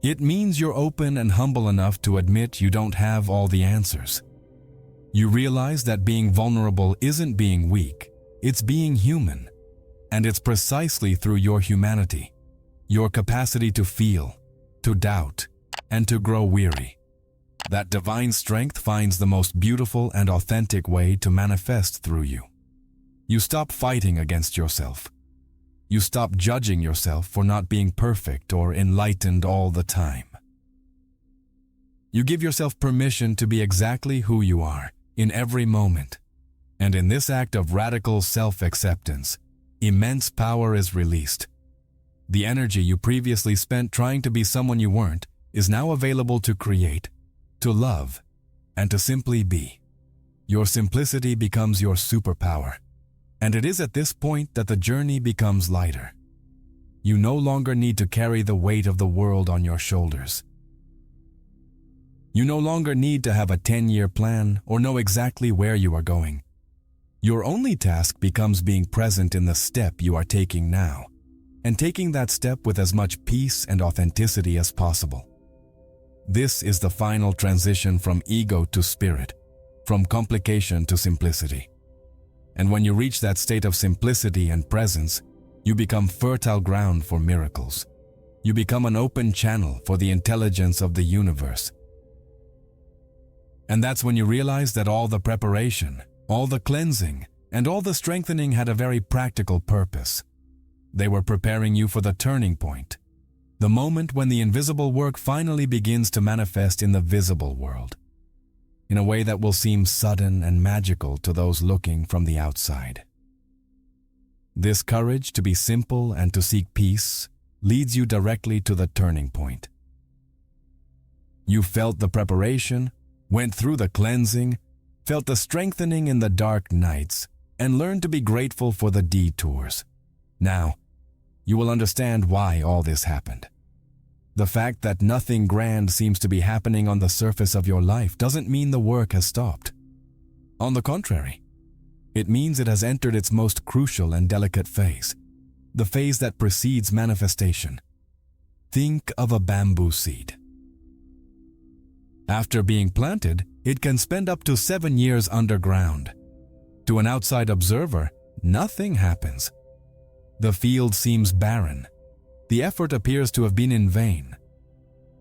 It means you're open and humble enough to admit you don't have all the answers. You realize that being vulnerable isn't being weak, it's being human. And it's precisely through your humanity, your capacity to feel, to doubt, and to grow weary, that divine strength finds the most beautiful and authentic way to manifest through you. You stop fighting against yourself. You stop judging yourself for not being perfect or enlightened all the time. You give yourself permission to be exactly who you are in every moment. And in this act of radical self-acceptance, immense power is released. The energy you previously spent trying to be someone you weren't is now available to create, to love, and to simply be. Your simplicity becomes your superpower. And it is at this point that the journey becomes lighter. You no longer need to carry the weight of the world on your shoulders. You no longer need to have a 10-year plan or know exactly where you are going. Your only task becomes being present in the step you are taking now, and taking that step with as much peace and authenticity as possible. This is the final transition from ego to spirit, from complication to simplicity. And when you reach that state of simplicity and presence, you become fertile ground for miracles. You become an open channel for the intelligence of the universe. And that's when you realize that all the preparation, all the cleansing, and all the strengthening had a very practical purpose. They were preparing you for the turning point, the moment when the invisible work finally begins to manifest in the visible world, in a way that will seem sudden and magical to those looking from the outside. This courage to be simple and to seek peace leads you directly to the turning point. You felt the preparation, went through the cleansing, felt the strengthening in the dark nights, and learned to be grateful for the detours. Now, you will understand why all this happened. The fact that nothing grand seems to be happening on the surface of your life doesn't mean the work has stopped. On the contrary, it means it has entered its most crucial and delicate phase, the phase that precedes manifestation. Think of a bamboo seed. After being planted, it can spend up to 7 years underground. To an outside observer, nothing happens. The field seems barren. The effort appears to have been in vain.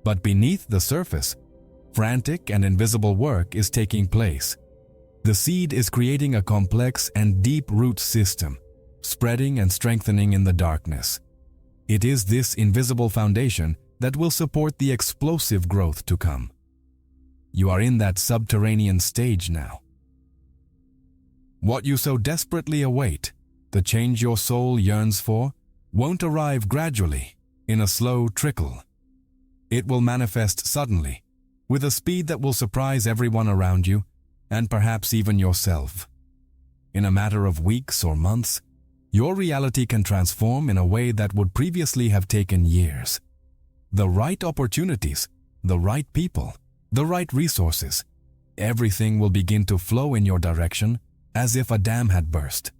But beneath the surface, frantic and invisible work is taking place. The seed is creating a complex and deep root system, spreading and strengthening in the darkness. It is this invisible foundation that will support the explosive growth to come. You are in that subterranean stage now. What you so desperately await, the change your soul yearns for, won't arrive gradually, in a slow trickle. It will manifest suddenly, with a speed that will surprise everyone around you, and perhaps even yourself. In a matter of weeks or months, your reality can transform in a way that would previously have taken years. The right opportunities, the right people, the right resources, everything will begin to flow in your direction as if a dam had burst.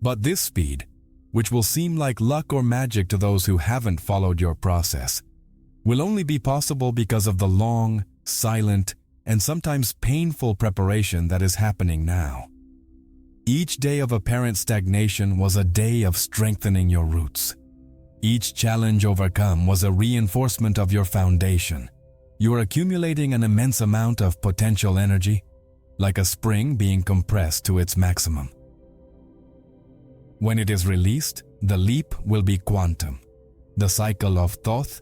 But this speed, which will seem like luck or magic to those who haven't followed your process, will only be possible because of the long, silent, and sometimes painful preparation that is happening now. Each day of apparent stagnation was a day of strengthening your roots. Each challenge overcome was a reinforcement of your foundation. You are accumulating an immense amount of potential energy, like a spring being compressed to its maximum. When it is released, the leap will be quantum. The cycle of Thoth,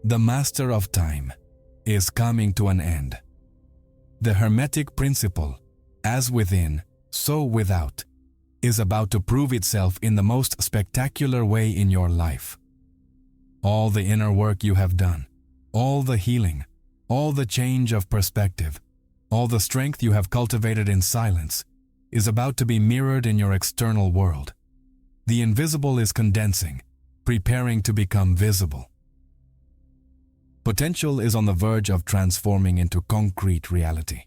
the master of time, is coming to an end. The Hermetic principle, as within, so without, is about to prove itself in the most spectacular way in your life. All the inner work you have done, all the healing, all the change of perspective, all the strength you have cultivated in silence, is about to be mirrored in your external world. The invisible is condensing, preparing to become visible. Potential is on the verge of transforming into concrete reality.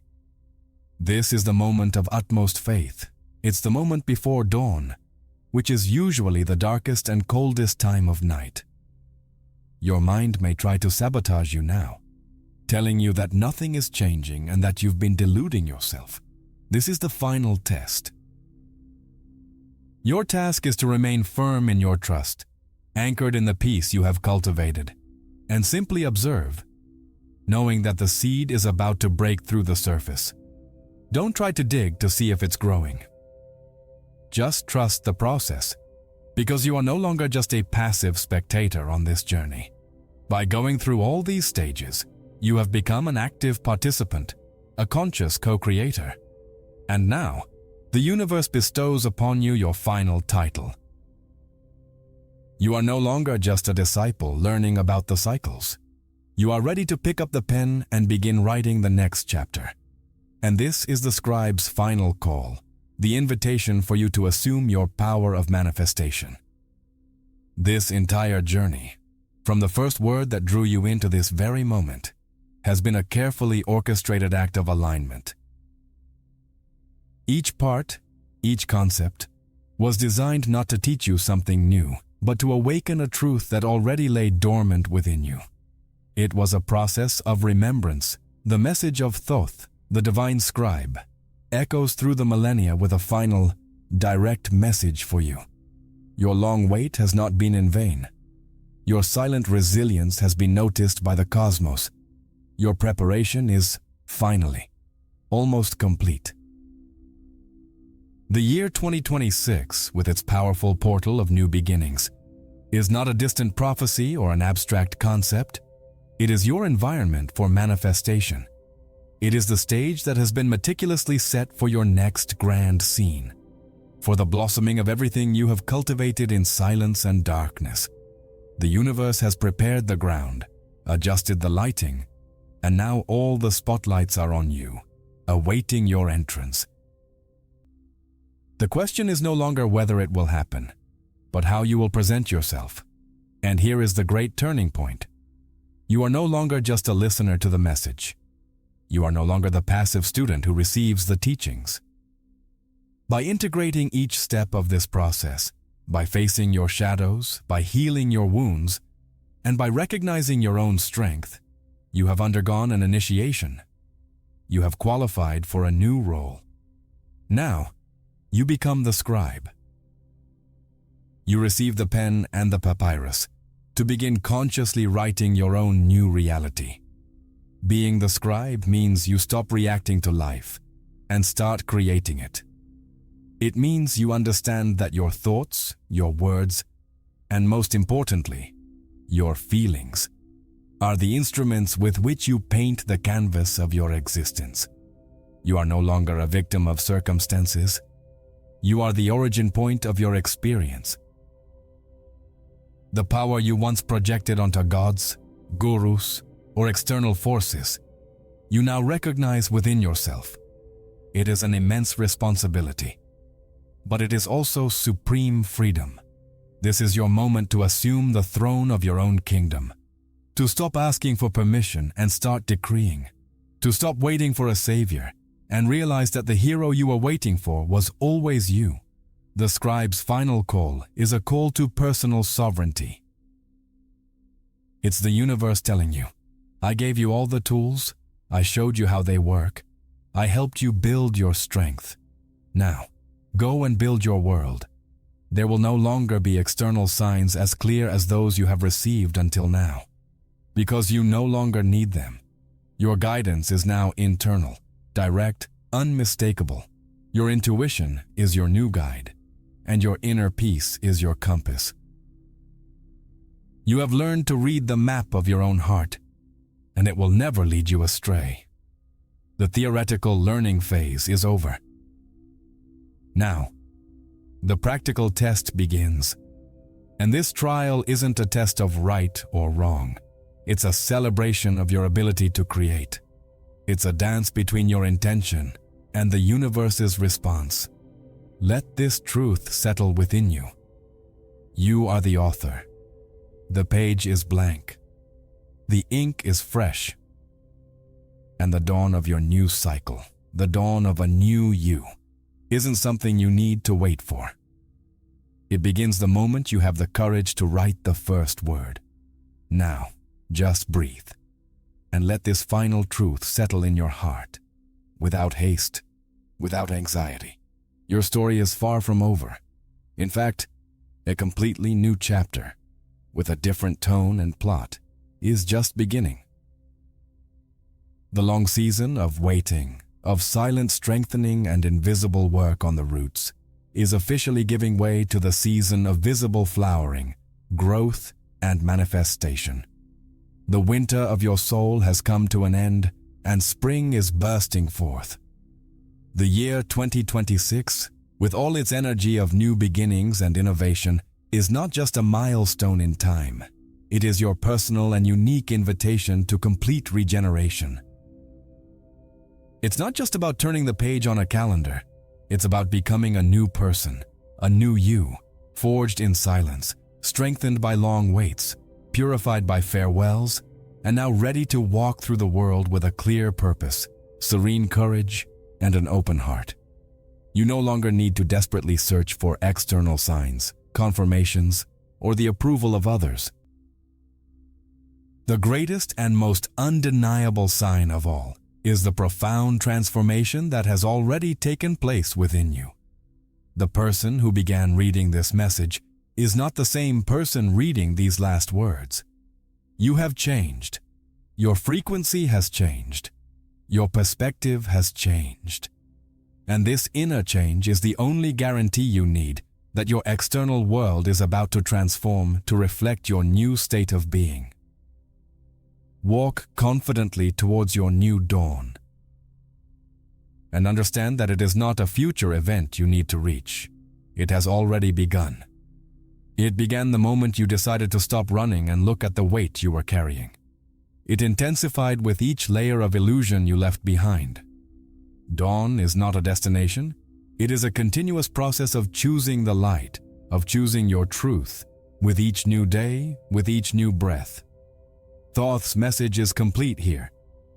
This is the moment of utmost faith. It's the moment before dawn, which is usually the darkest and coldest time of night. Your mind may try to sabotage you now, telling you that nothing is changing and that you've been deluding yourself. This is the final test. Your task is to remain firm in your trust, anchored in the peace you have cultivated, and simply observe, knowing that the seed is about to break through the surface. Don't try to dig to see if it's growing. Just trust the process, because you are no longer just a passive spectator on this journey. By going through all these stages, you have become an active participant, a conscious co-creator. And now, the universe bestows upon you your final title. You are no longer just a disciple learning about the cycles. You are ready to pick up the pen and begin writing the next chapter. And this is the scribe's final call, the invitation for you to assume your power of manifestation. This entire journey, from the first word that drew you into this very moment, has been a carefully orchestrated act of alignment. Each part, each concept, was designed not to teach you something new, but to awaken a truth that already lay dormant within you. It was a process of remembrance. The message of Thoth, the divine scribe, echoes through the millennia with a final, direct message for you. Your long wait has not been in vain. Your silent resilience has been noticed by the cosmos. Your preparation is, finally, almost complete. The year 2026, with its powerful portal of new beginnings, is not a distant prophecy or an abstract concept. It is your environment for manifestation. It is the stage that has been meticulously set for your next grand scene, for the blossoming of everything you have cultivated in silence and darkness. The universe has prepared the ground, adjusted the lighting, and now all the spotlights are on you, awaiting your entrance. The question is no longer whether it will happen, but how you will present yourself. And here is the great turning point. You are no longer just a listener to the message. You are no longer the passive student who receives the teachings. By integrating each step of this process, by facing your shadows, by healing your wounds, and by recognizing your own strength, you have undergone an initiation. You have qualified for a new role. Now, you become the scribe. You receive the pen and the papyrus to begin consciously writing your own new reality. Being the scribe means you stop reacting to life and start creating it. It means you understand that your thoughts, your words, and most importantly, your feelings, are the instruments with which you paint the canvas of your existence. You are no longer a victim of circumstances. You are the origin point of your experience. The power you once projected onto gods, gurus, or external forces, you now recognize within yourself. It is an immense responsibility, but it is also supreme freedom. This is your moment to assume the throne of your own kingdom, to stop asking for permission and start decreeing, to stop waiting for a savior and realize that the hero you were waiting for was always you. The scribe's final call is a call to personal sovereignty. It's the universe telling you, I gave you all the tools, I showed you how they work, I helped you build your strength. Now, go and build your world. There will no longer be external signs as clear as those you have received until now, because you no longer need them. Your guidance is now internal, direct, unmistakable. Your intuition is your new guide, and your inner peace is your compass. You have learned to read the map of your own heart, and it will never lead you astray. The theoretical learning phase is over. Now, the practical test begins. And this trial isn't a test of right or wrong. It's a celebration of your ability to create. It's a dance between your intention and the universe's response. Let this truth settle within you. You are the author. The page is blank. The ink is fresh. And the dawn of your new cycle, the dawn of a new you, isn't something you need to wait for. It begins the moment you have the courage to write the first word. Now, just breathe, and let this final truth settle in your heart, without haste, without anxiety. Your story is far from over. In fact, a completely new chapter, with a different tone and plot, is just beginning. The long season of waiting, of silent strengthening and invisible work on the roots, is officially giving way to the season of visible flowering, growth, and manifestation. The winter of your soul has come to an end, and spring is bursting forth. The year 2026, with all its energy of new beginnings and innovation, is not just a milestone in time. It is your personal and unique invitation to complete regeneration. It's not just about turning the page on a calendar. It's about becoming a new person, a new you, forged in silence, strengthened by long waits, purified by farewells, and now ready to walk through the world with a clear purpose, serene courage, and an open heart. You no longer need to desperately search for external signs, confirmations, or the approval of others. The greatest and most undeniable sign of all is the profound transformation that has already taken place within you. The person who began reading this message is not the same person reading these last words. You have changed. Your frequency has changed. Your perspective has changed. And this inner change is the only guarantee you need that your external world is about to transform to reflect your new state of being. Walk confidently towards your new dawn. And understand that it is not a future event you need to reach. It has already begun. It began the moment you decided to stop running and look at the weight you were carrying. It intensified with each layer of illusion you left behind. Dawn is not a destination. It is a continuous process of choosing the light, of choosing your truth, with each new day, with each new breath. Thoth's message is complete here.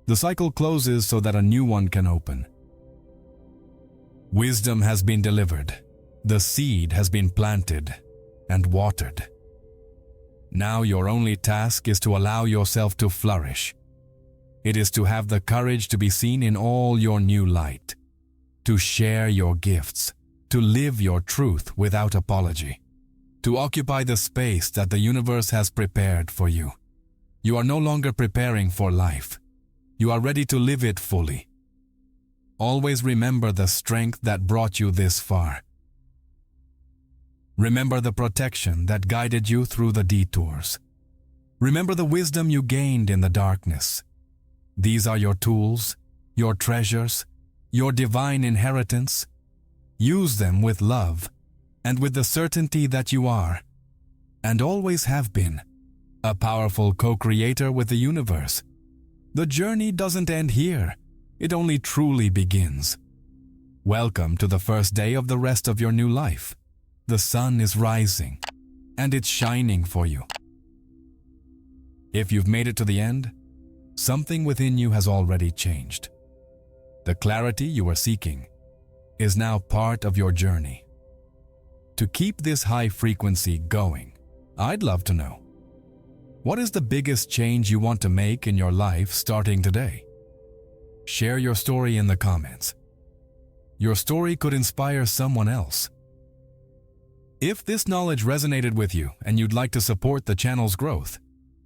The cycle closes so that a new one can open. Wisdom has been delivered. The seed has been planted and watered. Now your only task is to allow yourself to flourish. It is to have the courage to be seen in all your new light, to share your gifts, to live your truth without apology, to occupy the space that the universe has prepared for you. You are no longer preparing for life. You are ready to live it fully. Always remember the strength that brought you this far. Remember the protection that guided you through the detours. Remember the wisdom you gained in the darkness. These are your tools, your treasures, your divine inheritance. Use them with love and with the certainty that you are, and always have been, a powerful co-creator with the universe. The journey doesn't end here. It only truly begins. Welcome to the first day of the rest of your new life. The sun is rising, and it's shining for you. If you've made it to the end, something within you has already changed. The clarity you are seeking is now part of your journey. To keep this high frequency going, I'd love to know, what is the biggest change you want to make in your life starting today? Share your story in the comments. Your story could inspire someone else. If this knowledge resonated with you and you'd like to support the channel's growth,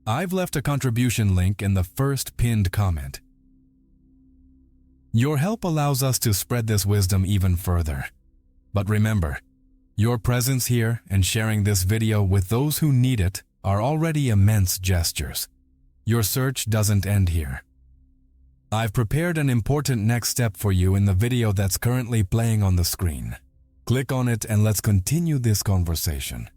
I've left a contribution link in the first pinned comment. Your help allows us to spread this wisdom even further. But remember, your presence here and sharing this video with those who need it are already immense gestures. Your search doesn't end here. I've prepared an important next step for you in the video that's currently playing on the screen. Click on it and let's continue this conversation.